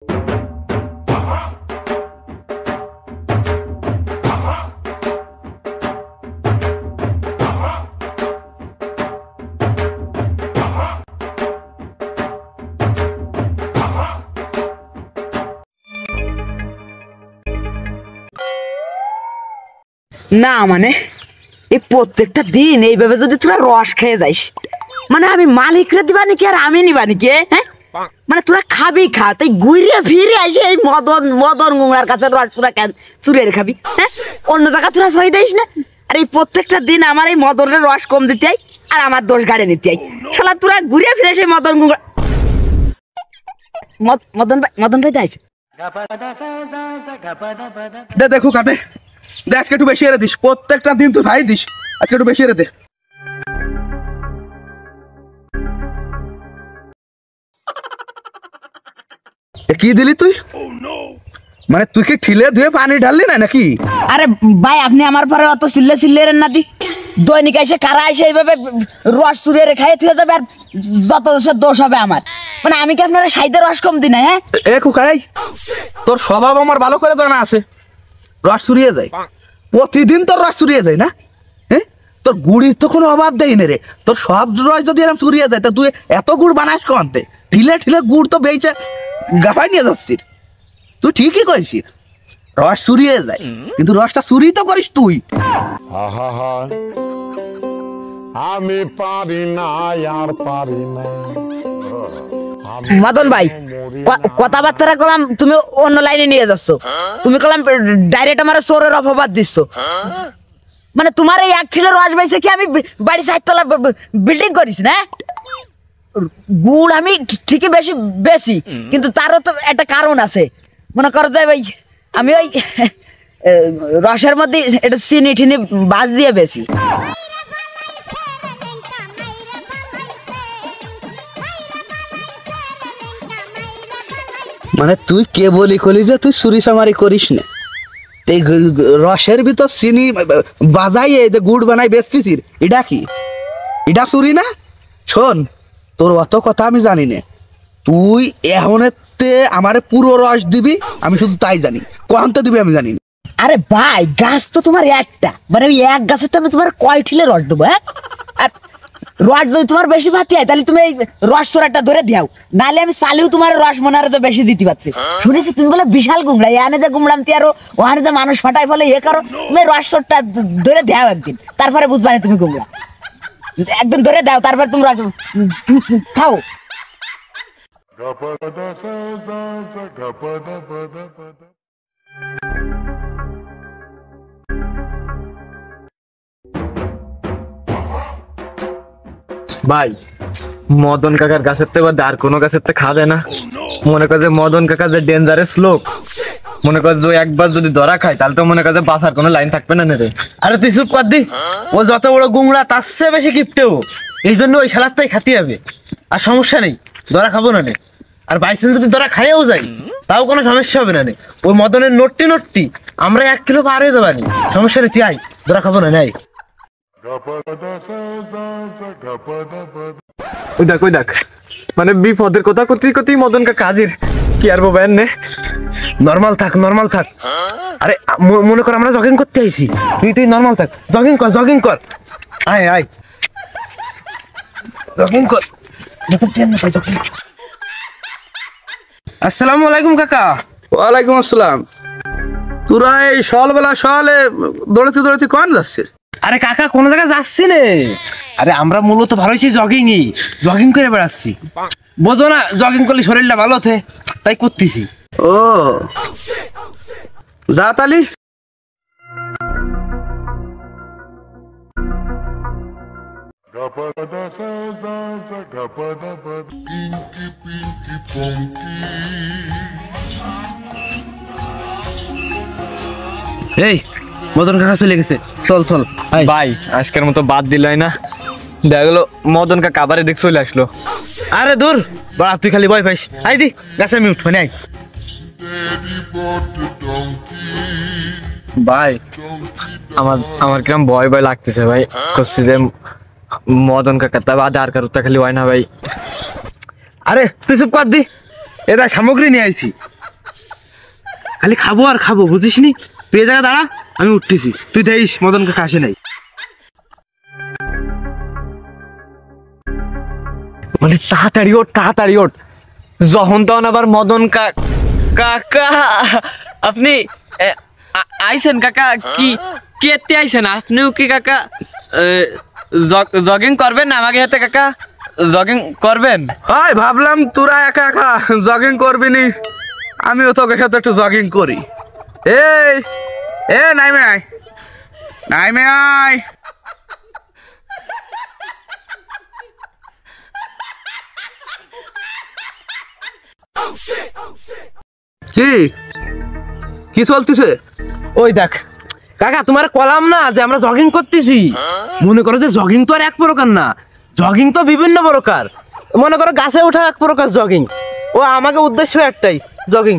না মানে এই প্রত্যেকটা দিন এইভাবে যদি তোরা রস খেয়ে যাইস, মানে আমি মালিকরে দিবা নাকি আর আমি নিবা নাকি? হ্যাঁ, মানে তোরা খাবি খা, তাই ঘুরে ফিরে আসে এই মদন মদন গুংড়ার কাছে রস তোরা কেন চুরিয়ে খাবি? হ্যাঁ, অন্য জায়গা তোরা সই দিস না। আর এই প্রত্যেকটা দিন আমার এই মদনের রস কম দিতে আই আর আমার দোষ গাড়ি নিতে আই। শালা তোরা ঘুরে ফিরে সেই মদন গুংড়া মদন ভাই যাইছে দেখো কাতে আজকে একটু বেশি এরে দিস, প্রত্যেকটা দিন তুই ভাই দিস, আজকে একটু বেশি এরে দে। কি দিলি তুই? মানে তুই কি ঠিলে ধুয়ে পানি ঢাললি না নাকি? আরে ভাই আপনি আমার পরে অত সিল্লে সিল্লে না দি, দৈনিক এসে কারা এসে এইভাবে রস চুরিয়ে খাইয়ে থুয়ে যাবে আর যত দেশের দোষ হবে আমার। মানে আমি কি আপনারা সাইদের রস কম দিই না? হ্যাঁ এ খুকাই, তোর স্বভাব আমার ভালো করে জানা আছে, রস চুরিয়ে যায় প্রতিদিন, তোর রস চুরিয়ে যায় না? হ্যাঁ, তোর গুড়ির তো কোনো অভাব দেয় না রে, তোর সব রস যদি এরকম চুরিয়ে যায় তা তুই এত গুড় বানাস কনতে? ঠিলে ঠিলে গুড় তো বেইছে গাফাই নিয়ে যাচ্ছিস। তুই ঠিকই কইছিস, রস চুরিয়ে যায়, কিন্তু রসটা চুরি তো করিস তুই। আমি পারি না আর পারি না। মদন ভাই কথাবার্তা কলাম, তুমি অন্য লাইনে নিয়ে যাচ্ছ। তুমি কলাম ডাইরেক্ট আমার চোরের অপবাদ দিচ্ছ। মানে তোমার এই এক ছিল রস বাইছে কি আমি বাড়ি 4 তলা বিল্ডিং করিস না? গুড় আমি ঠিকই বেশি, কিন্তু তারও তো একটা কারণ আছে। মনে করো যে ভাই আমি ওই রসের মধ্যে একটু চিনি ঠিনি বাজ দিয়ে বেশি। মানে তুই কে বলি কলি যে তুই চুরি চামারি করিস না? এই রসের ভিতর চিনি বাজাইয়ে যে গুড় বানাই বেচতিস, এটা কি? এটা চুরি না? শোন, তোর অত কথা আমি জানি না, তুই এখনেতে আমারে পুরো রস দিবি, আমি শুধু তাই জানি, কখনতে দিবি আমি জানি না। আরে ভাই গাছ তো তোমার একটা, মানে ওই এক গাছে তো আমি তোমার কয় ঠিলে রস দেবো? হ্যাঁ, আর রস যদি তোমার বেশি ভাতি হয় তাহলে তুমি এই রস চোরাটা ধরে দিও, নাহলে আমি চালিও তোমার রস মনে হয় যে বেশি দিতে পারছি। শুনেছি তুমি বলে বিশাল গুমড়া, এনে যে গুমড়ামতি আরো ওখানে যে মানুষ ফাটাই ফলে এ করো, তুমি রস চোরটা ধরে দেও একদিন, তারপরে বুঝবা না তুমি গুমড়া। একদিন ধরে দাও, তারপর তোমরা খাও। ভাই মদন কাকার গাছের তো আর কোনো গাছের তো খাওয়া যায় না। মনে কর যে মদন কাকা যে ডেঞ্জারাস লোক, মনে কর যে একবার যদি ধরা খায় তাহলে তো মনে কর যে বাঁচার কোনো লাইন থাকবে না রে। আরে তুই চুপ কর দি, ও যত বড় গুংড়া তার চেয়ে বেশি কিপটেও, এই জন্য ওই শালারটাই খাতে হবে। আর সমস্যা নেই, ধরা খাবো না রে। আর বাইসেন্স যদি ধরা খাইয়াও যাই তাও কোনো সমস্যা হবে না রে। ওই মদনের নট্টি আমরা 1 কিলো পার হয়ে যাবানি, সমস্যা নেই, তুই আয়, ধরা খাবো না। নাই ওই দেখ মানে বিপদের কথা করতেই মদন কাকা হাজির। কি আর বলবেন নে, নরমাল থাক। আরে মনে কর আমরা জগিং করতে আইছি, তুই নরমাল থাক, জগিং কর, আয় জগিং কর। আসসালামু আলাইকুম কাকা। ওয়ালাইকুম আসসালাম। তোরা এই সকালবেলা সকালে দৌড়াতে কোন যাচ্ছিস? আরে কাকা কোন জায়গায় যাচ্ছি নে, আরে আমরা মূলত ভালো হয়েছি জগিং করে বেড়াচ্ছি, বোঝো না? জগিং করলে শরীরটা ভালো থাকে, তাই করতেছি। ও যা তালি। এই মদন কাকা চলে গেছে, চল ভাই আজকের মতো বাদ দিলাই না। দেখা গেলো মদন কাকা আবার দেখ চলে আসলো। আরে দূর বাড়া, তুই খালি ভয় পাইস। আই দি গাছে আমি উঠবো না। ভাই আমার কিরম ভয় লাগতেছে ভাই, করছি যে মদন কাকা তা বাদে আর কারোর খালি হয় না ভাই। আরে তুই চুপ কর দি, এটা সামগ্রী নিয়ে আইছি, খালি খাবো আর খাবো, বুঝিস নি? তুই এ জায়গায় দাঁড়া, আমি উঠতেছি, তুই দেখিস মদন কাকা আসে নাই। মানে তাড়াতাড়ি ওঠ, যখন তখন আবার মদন কাকা আপনি আইছেন কাকা? কি কেতে আইছেন আপনিও কি কাকা? জগিং করবেন না আমাকে হাতে কাকা? জগিং করবেন? হাই, ভাবলাম তোরা একা একা জগিং করবি নি, আমিও তোকে সাথে একটু জগিং করি। এ নাইমে আয়। কি চলতেছে? ওই দেখ কাকা, তোমার কলাম না যে আমরা জগিং করতেছি। মনে করো যে জগিং তো আর এক প্রকার না, জগিং তো বিভিন্ন প্রকার। মনে করো গাছে ওঠা এক প্রকার জগিং, ও আমাকে উদ্দেশ্য একটাই জগিং,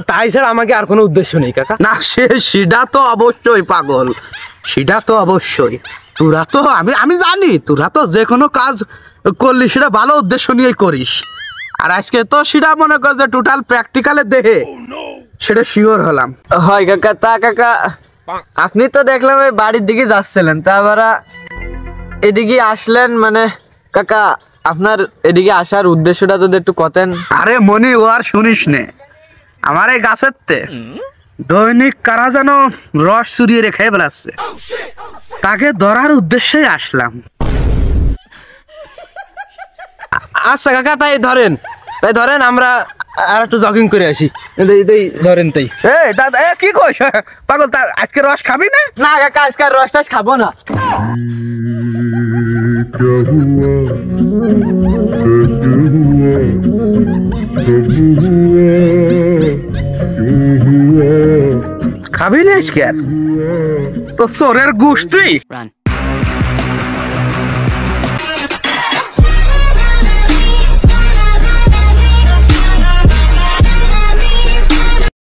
তাই ছাড়া আমাকে আর কোনো উদ্দেশ্য নেই কাকা। না, সেটা তো অবশ্যই পাগল, সেটা তো অবশ্যই। তোরা তো আমি জানি তোরা তো যে কোনো কাজ করলি সেটা ভালো উদ্দেশ্য নিয়েই করিস, আর আজকে তো সেটা মনে কর যে টোটাল প্র্যাকটিক্যালে দেখে সেটা শিওর হলাম। হয় কাকা। তা কাকা আপনি তো দেখলাম এই বাড়ির দিকে যাচ্ছিলেন, তা আবার এদিকে আসলেন, মানে কাকা আপনার এদিকে আসার উদ্দেশ্যটা যদি একটু কতেন। আরে মনি, ও আর শুনিস নে, আমার এই গাছের তে দৈনিক কারা যেন রস চুরিয়ে রেখে বেড়াচ্ছে, তাকে ধরার উদ্দেশ্যেই আসলাম। আচ্ছা কাকা, তাই ধরেন আমরা আর একটু জগিং করে আসি। ধরেন তাই। দাদা, কি কইস পাগল? তার আজকে রস খাবি না? না কাকা, আজকে আর রস খাবো না। খাবি না আজকে? আর তো চোরের গোষ্ঠী।